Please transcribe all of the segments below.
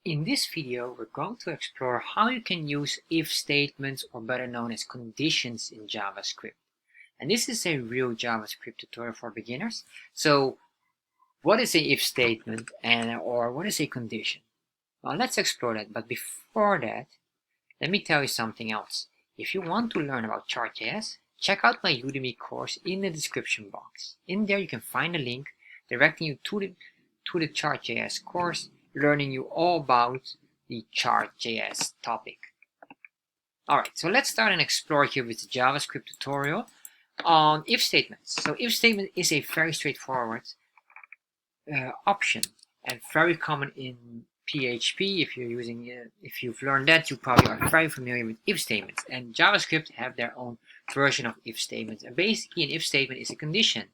In this video, we're going to explore how you can use if statements, or better known as conditions, in JavaScript. And this is a real JavaScript tutorial for beginners. So what is a if statement or what is a condition? Well, let's explore that. But before that, let me tell you something else. If you want to learn about Chart.JS, check out my Udemy course in the description box. In there you can find a link directing you to the Chart.JS course, learning you all about the Chart.js topic. Alright, so let's start and explore here with the JavaScript tutorial on if statements. So if statement is a very straightforward option and very common in PHP. If you've learned that, you probably are very familiar with if statements. And JavaScript have their own version of if statements. And basically an if statement is a condition,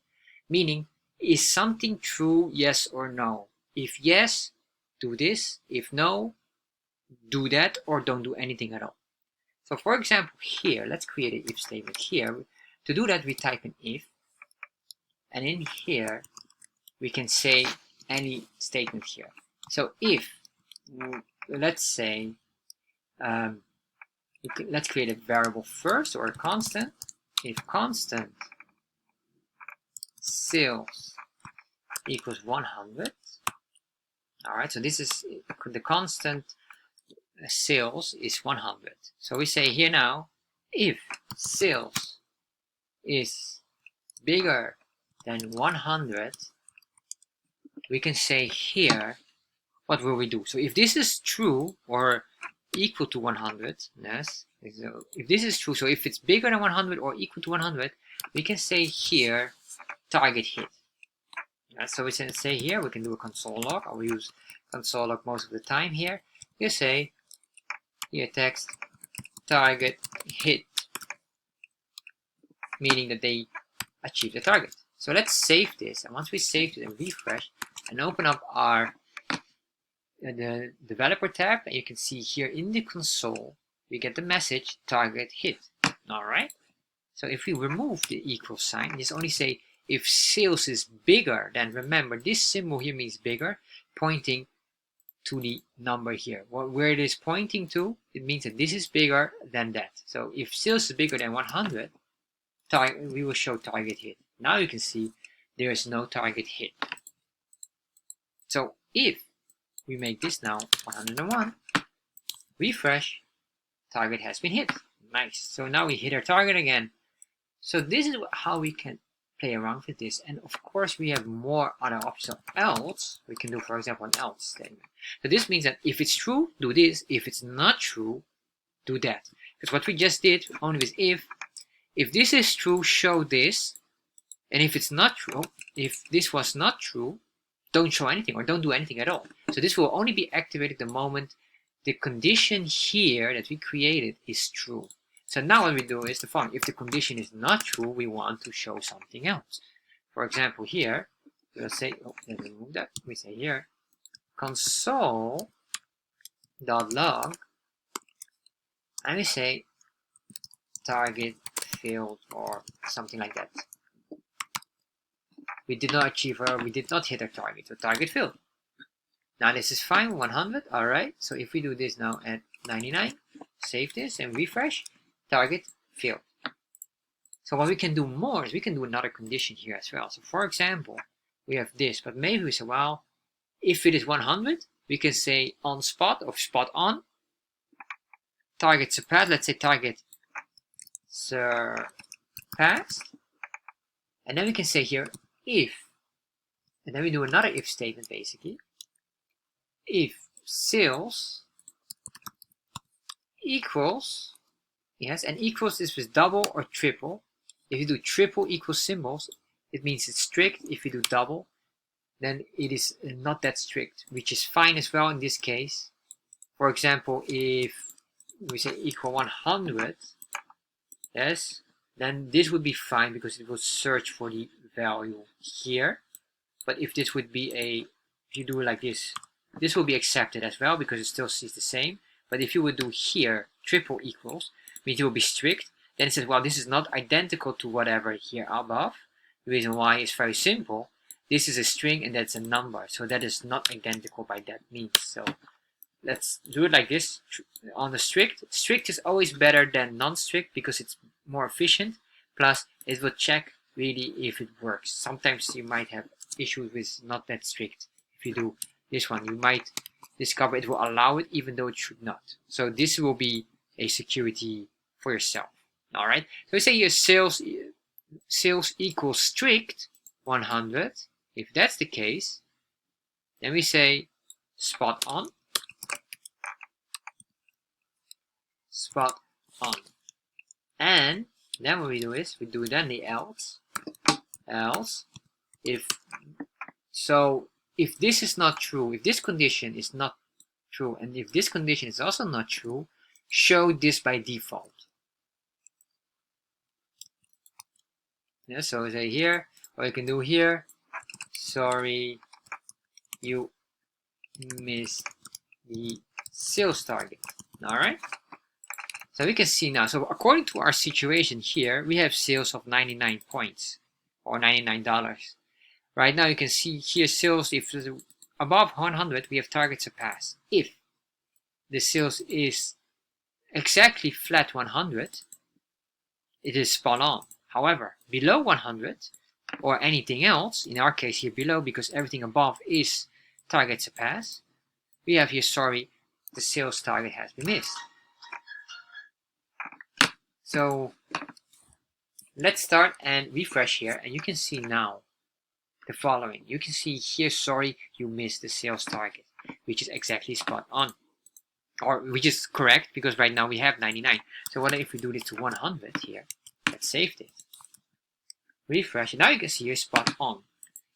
meaning is something true, yes or no? If yes, do this. If no, do that, or don't do anything at all. So for example here, let's create an if statement here. To do that, we type in if, and in here we can say any statement here. So if, let's say, let's create a variable first, or a constant. If constant sales equals 100. Alright, so this is the constant sales is 100. So we say here now, if sales is bigger than 100, we can say here, what will we do? So if this is true or equal to 100, yes, so if this is true, so if it's bigger than 100 or equal to 100, we can say here, target hit. So we can say here, we can do a console log. I will use console log most of the time here. You say here text target hit, meaning that they achieve the target. So let's save this, and once we save it and refresh and open up our the developer tab, and you can see here in the console we get the message target hit. All right. So if we remove the equal sign, just only say if sales is bigger than, remember this symbol here means bigger, pointing to the number here. Where it is pointing to, it means that this is bigger than that. So if sales is bigger than 100, we will show target hit. Now you can see there is no target hit. So if we make this now 101, refresh, target has been hit. Nice. So now we hit our target again. So this is how we can play around with this. And of course we have more other options. Else, we can do, for example, an else statement. So this means that if it's true, do this. If it's not true, do that. Because what we just did only with if this is true, show this. And if it's not true, if this was not true, don't show anything or don't do anything at all. So this will only be activated the moment the condition here that we created is true. So now what we do is the following. If the condition is not true, we want to show something else. For example here, we'll say, let's remove that. We say here, console.log, and we say target failed or something like that. We did not achieve we did not hit our target, so target failed. Now this is fine, 100, alright. So if we do this now at 99, save this and refresh, target failed. So what we can do more is we can do another condition here as well. So for example, we have this, but maybe we say, well, if it is 100, we can say on spot or spot on, target surpassed, let's say target surpassed, and then we can say here if, and then we do another if statement basically. If sales equals, yes, and equals is with double or triple. If you do triple equal symbols, it means it's strict. If you do double, then it is not that strict, which is fine as well in this case. For example, if we say equal 100, yes, then this would be fine because it will search for the value here. But if this would be if you do it like this, this will be accepted as well because it still sees the same. But if you would do here triple equals, means it will be strict. Then it says, well, this is not identical to whatever here above. The reason why is very simple. This is a string and that's a number, so that is not identical by that means. So let's do it like this. On the strict is always better than non-strict because it's more efficient, plus it will check really if it works. Sometimes you might have issues with not that strict. If you do this one, you might discover it will allow it even though it should not. So this will be a security for yourself. All right, so we say your sales equals strict 100. If that's the case, then we say spot on, and then what we do is we do then the else if this is not true, if this condition is not true, and if this condition is also not true, show this by default. Yeah, so say here, or you can do here, sorry, you missed the sales target. All right, so we can see now, so according to our situation here, we have sales of 99 points or $99. Right now you can see here sales, if above 100 we have target surpass. If the sales is exactly flat 100, it is spot on. However, below 100 or anything else, in our case here below, because everything above is target surpass, we have here, sorry, the sales target has been missed. So let's start and refresh here, and you can see now the following. You can see here, sorry, you missed the sales target, which is exactly spot on, or which is correct because right now we have 99. So what if we do this to 100 here? Let's save this. Refresh, and now you can see here spot on.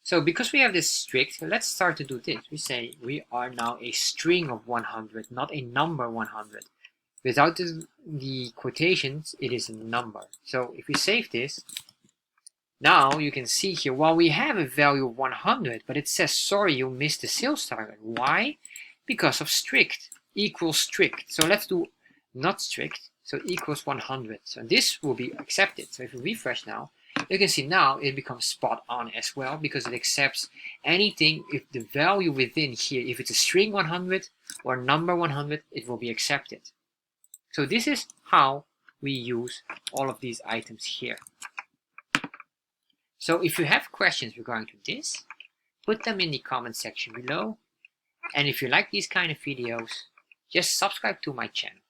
So because we have this strict, let's start to do this. We say we are now a string of 100, not a number 100. Without the quotations, it is a number. So if we save this, now you can see here, while we have a value of 100, but it says, sorry, you missed the sales target. Why? Because of strict equals strict. So let's do not strict, so equals 100. So this will be accepted. So if we refresh now, you can see now it becomes spot on as well, because it accepts anything. If the value within here, if it's a string 100 or number 100, it will be accepted. So this is how we use all of these items here. So if you have questions regarding to this, put them in the comment section below. And if you like these kind of videos, just subscribe to my channel.